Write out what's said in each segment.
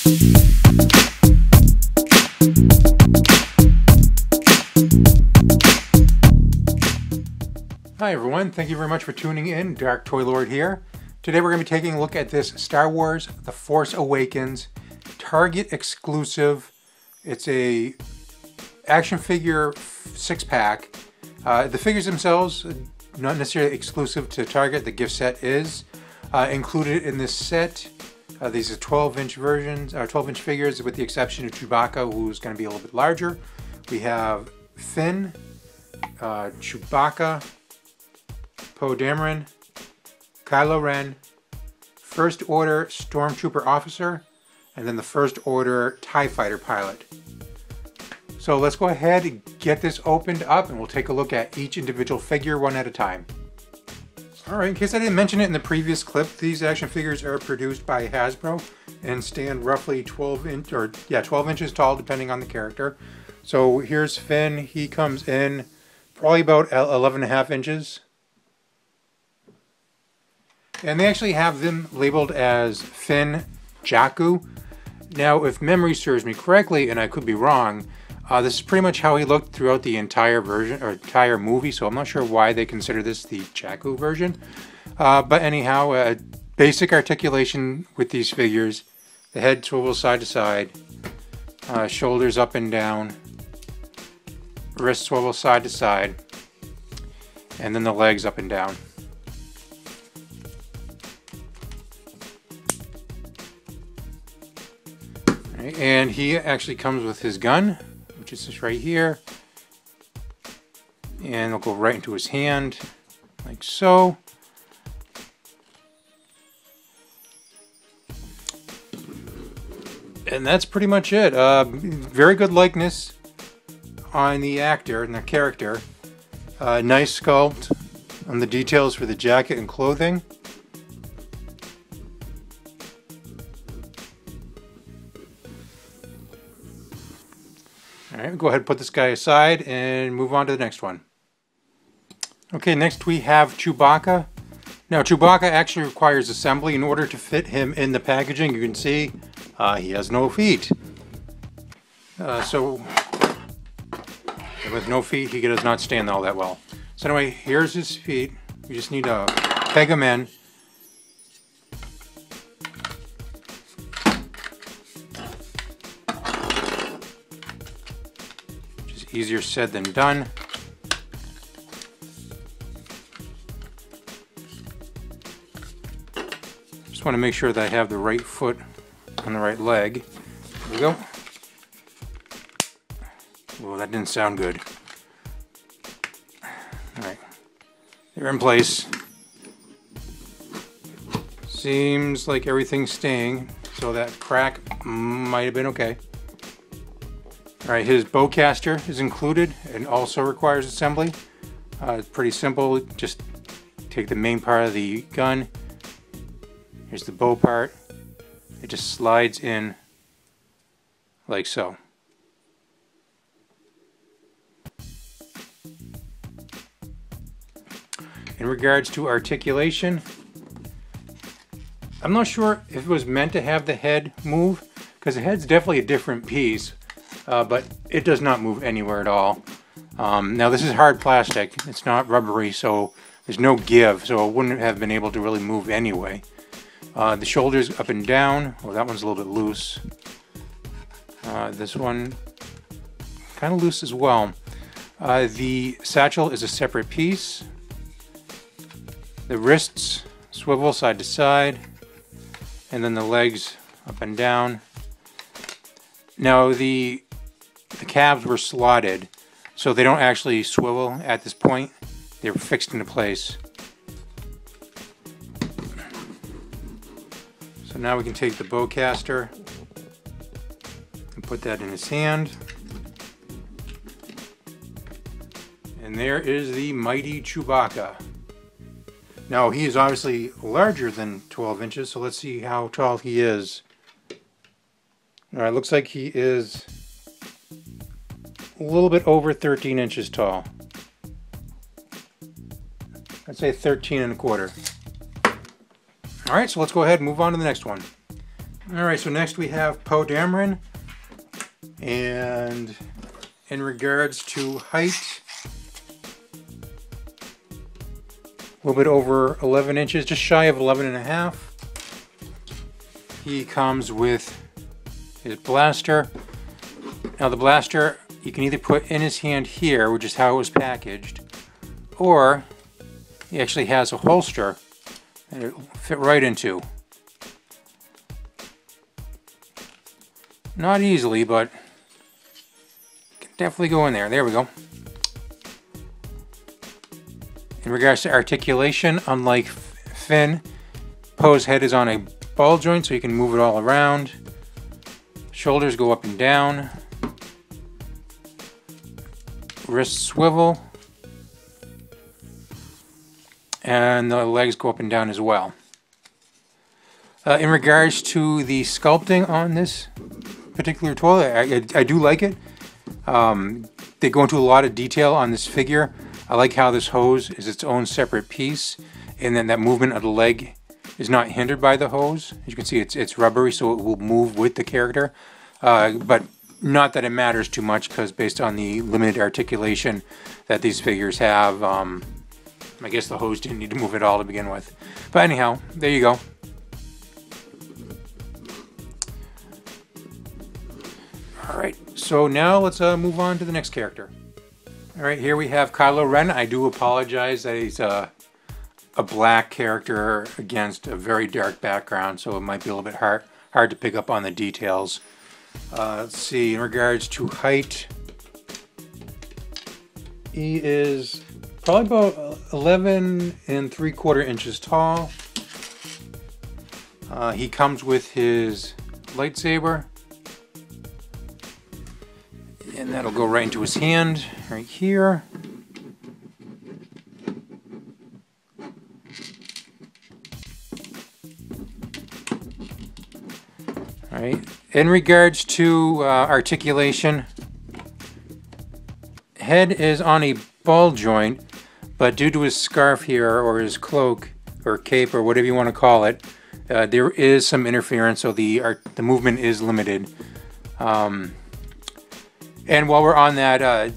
Hi everyone, thank you very much for tuning in. Darktoylord here. Today we're going to be taking a look at this Star Wars The Force Awakens Target exclusive. It's a action figure 6-pack. The figures themselves, not necessarily exclusive to Target. The gift set is included in this set. These are 12-inch versions, 12-inch figures, with the exception of Chewbacca, who's going to be a little bit larger. We have Finn, Chewbacca, Poe Dameron, Kylo Ren, First Order Stormtrooper Officer, and then the First Order TIE Fighter Pilot. So let's go ahead and get this opened up and we'll take a look at each individual figure one at a time. Alright, in case I didn't mention it in the previous clip, these action figures are produced by Hasbro and stand roughly 12 inches tall depending on the character. So here's Finn. He comes in probably about 11.5 inches. And they actually have them labeled as Finn Jakku. Now, if memory serves me correctly, and I could be wrong, this is pretty much how he looked throughout the entire version, or entire movie, so I'm not sure why they consider this the Jakku version. But anyhow, basic articulation with these figures. The head swivels side to side, shoulders up and down, wrist swivel side to side, and then the legs up and down. And he actually comes with his gun, which is just right here, and it'll go right into his hand, like so. And that's pretty much it. Very good likeness on the actor and the character. Nice sculpt on the details for the jacket and clothing. Alright, go ahead and put this guy aside and move on to the next one. Okay, next we have Chewbacca. Now Chewbacca actually requires assembly in order to fit him in the packaging. You can see he has no feet. So with no feet, he does not stand all that well. So anyway, here's his feet. We just need to peg him in. Easier said than done. Just want to make sure that I have the right foot on the right leg. There we go. Well, that didn't sound good. Alright. They're in place. Seems like everything's staying, so that crack might have been okay. Alright, his bowcaster is included and also requires assembly. It's pretty simple. Just take the main part of the gun. Here's the bow part. It just slides in like so. In regards to articulation, I'm not sure if it was meant to have the head move, because the head's definitely a different piece. But it does not move anywhere at all. Now this is hard plastic, it's not rubbery, so there's no give, so it wouldn't have been able to really move anyway. The shoulders up and down. Well, that one's a little bit loose. This one kind of loose as well. The satchel is a separate piece. The wrists swivel side to side, and then the legs up and down. Now the calves were slotted, so they don't actually swivel at this point. They're fixed into place. So now we can take the bowcaster and put that in his hand. And there is the mighty Chewbacca. Now he is obviously larger than 12 inches, so let's see how tall he is. Alright, looks like he is a little bit over 13 inches tall. I'd say 13 1/4. Alright, so let's go ahead and move on to the next one. Alright, so next we have Poe Dameron. And in regards to height, a little bit over 11 inches, just shy of 11 and a half. He comes with his blaster. Now the blaster you can either put in his hand here, which is how it was packaged, or he actually has a holster that it'll fit right into. Not easily, but can definitely go in there. There we go. In regards to articulation, unlike Finn, Poe's head is on a ball joint, so you can move it all around. Shoulders go up and down. Wrists swivel. And the legs go up and down as well. In regards to the sculpting on this particular toy, I do like it. They go into a lot of detail on this figure. I like how this hose is its own separate piece, and then that movement of the leg is not hindered by the hose. As you can see, it's rubbery, so it will move with the character. But not that it matters too much, because based on the limited articulation that these figures have, I guess the hose didn't need to move at all to begin with. But anyhow, there you go. Alright, so now let's move on to the next character. Alright, here we have Kylo Ren. I do apologize that he's a black character against a very dark background, so it might be a little bit hard to pick up on the details. Let's see, in regards to height, he is probably about 11 3/4 inches tall. He comes with his lightsaber, and that'll go right into his hand, right here. All right. In regards to articulation, head is on a ball joint, but due to his scarf here, or his cloak, or cape, or whatever you want to call it, there is some interference, so the movement is limited. And while we're on that,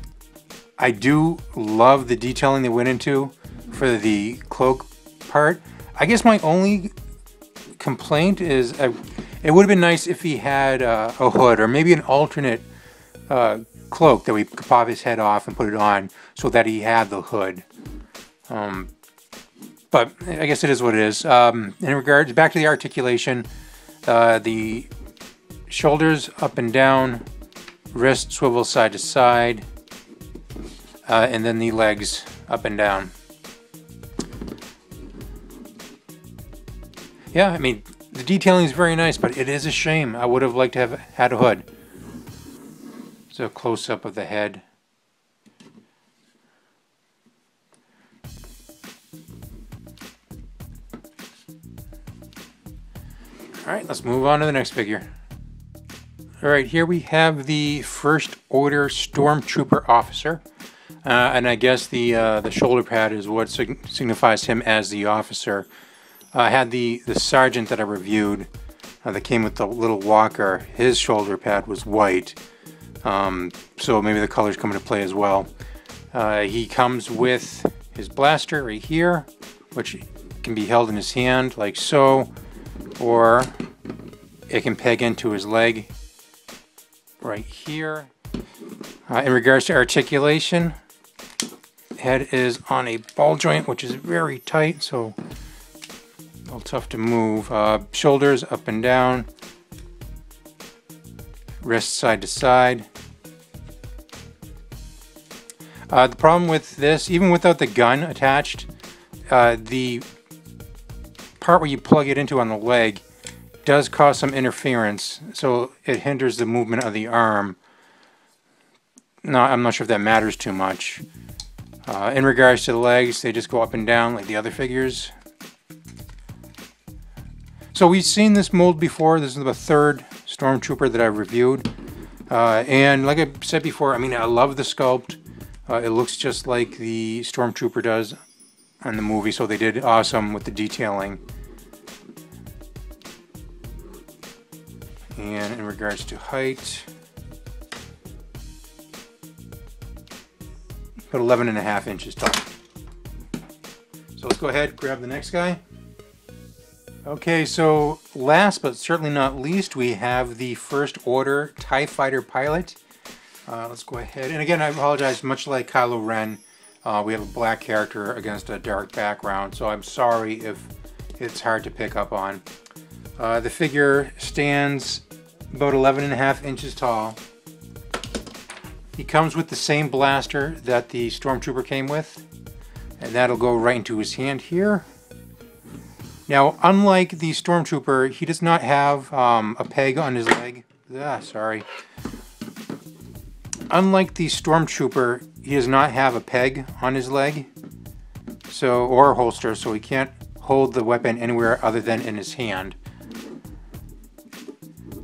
I do love the detailing they went into for the cloak part. I guess my only complaint is it would have been nice if he had a hood, or maybe an alternate cloak that we could pop his head off and put it on so that he had the hood. But I guess it is what it is. In regards, back to the articulation, the shoulders up and down, wrist swivel side to side, and then the legs up and down. Yeah, I mean, the detailing is very nice, but it is a shame. I would have liked to have had a hood. So a close-up of the head. Alright, let's move on to the next figure. Alright, here we have the First Order Stormtrooper Officer. And I guess the shoulder pad is what signifies him as the officer. I had the sergeant that I reviewed that came with the little walker. His shoulder pad was white. So maybe the colors come into play as well. He comes with his blaster right here, which can be held in his hand like so, or it can peg into his leg right here. In regards to articulation, head is on a ball joint, which is very tight, so a little tough to move. Shoulders up and down, wrists side to side. The problem with this, even without the gun attached, the part where you plug it into on the leg does cause some interference, so it hinders the movement of the arm. No, I'm not sure if that matters too much. In regards to the legs, they just go up and down like the other figures. So we've seen this mold before. This is the third Stormtrooper that I've reviewed. And like I said before, I mean, I love the sculpt. It looks just like the Stormtrooper does on the movie, so they did awesome with the detailing. And in regards to height, about 11.5 inches tall. So let's go ahead and grab the next guy. Okay, so last but certainly not least, we have the First Order TIE Fighter pilot. Let's go ahead, and again I apologize, much like Kylo Ren, we have a black character against a dark background, so I'm sorry if it's hard to pick up on. The figure stands about 11.5 inches tall. He comes with the same blaster that the Stormtrooper came with, and that'll go right into his hand here. Now, unlike the Stormtrooper, he does not have a peg on his leg. Sorry. Unlike the Stormtrooper, he does not have a peg on his leg, or a holster, so he can't hold the weapon anywhere other than in his hand.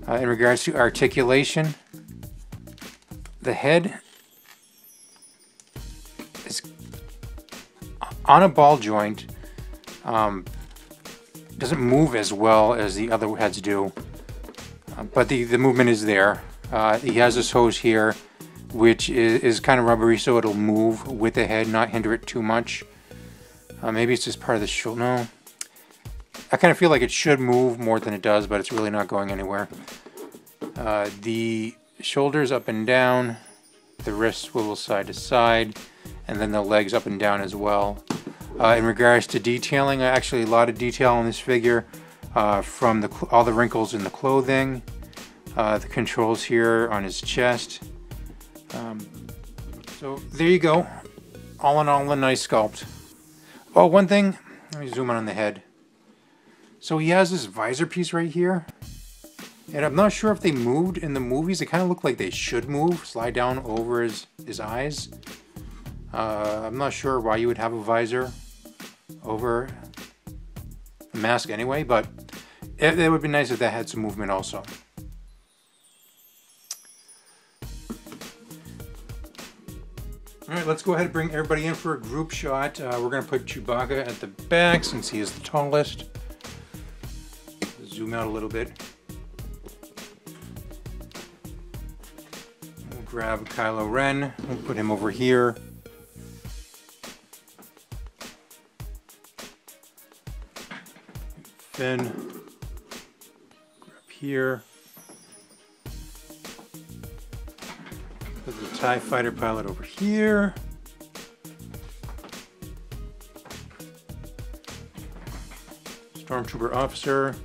In regards to articulation, the head is on a ball joint. Doesn't move as well as the other heads do, but the movement is there. He has this hose here, which is kind of rubbery, so it'll move with the head, not hinder it too much. Maybe it's just part of the shoulder. No, I kind of feel like it should move more than it does, but it's really not going anywhere. The shoulders up and down, the wrists swivel side to side, and then the legs up and down as well. In regards to detailing, actually a lot of detail on this figure, from all the wrinkles in the clothing, the controls here on his chest. So there you go. All in all, a nice sculpt. Oh, one thing, let me zoom in on the head. So he has this visor piece right here, and I'm not sure if they moved in the movies. They kind of look like they should move, slide down over his eyes. I'm not sure why you would have a visor over a mask anyway, but it would be nice if that had some movement also. Alright, let's go ahead and bring everybody in for a group shot. We're going to put Chewbacca at the back since he is the tallest. Zoom out a little bit. We'll grab Kylo Ren. We'll put him over here. Finn. Grab here. Put the TIE Fighter pilot over here. Stormtrooper Officer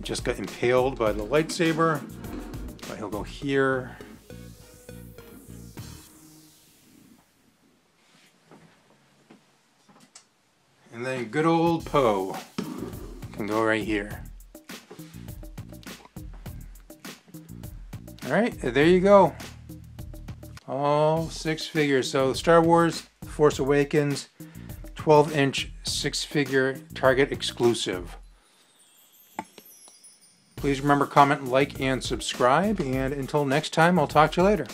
just got impaled by the lightsaber, but he'll go here. And then good old Poe can go right here. Alright, there you go. All 6 figures. So Star Wars Force Awakens, 12-inch 6-figure Target exclusive. Please remember, comment, like, and subscribe. And until next time, I'll talk to you later.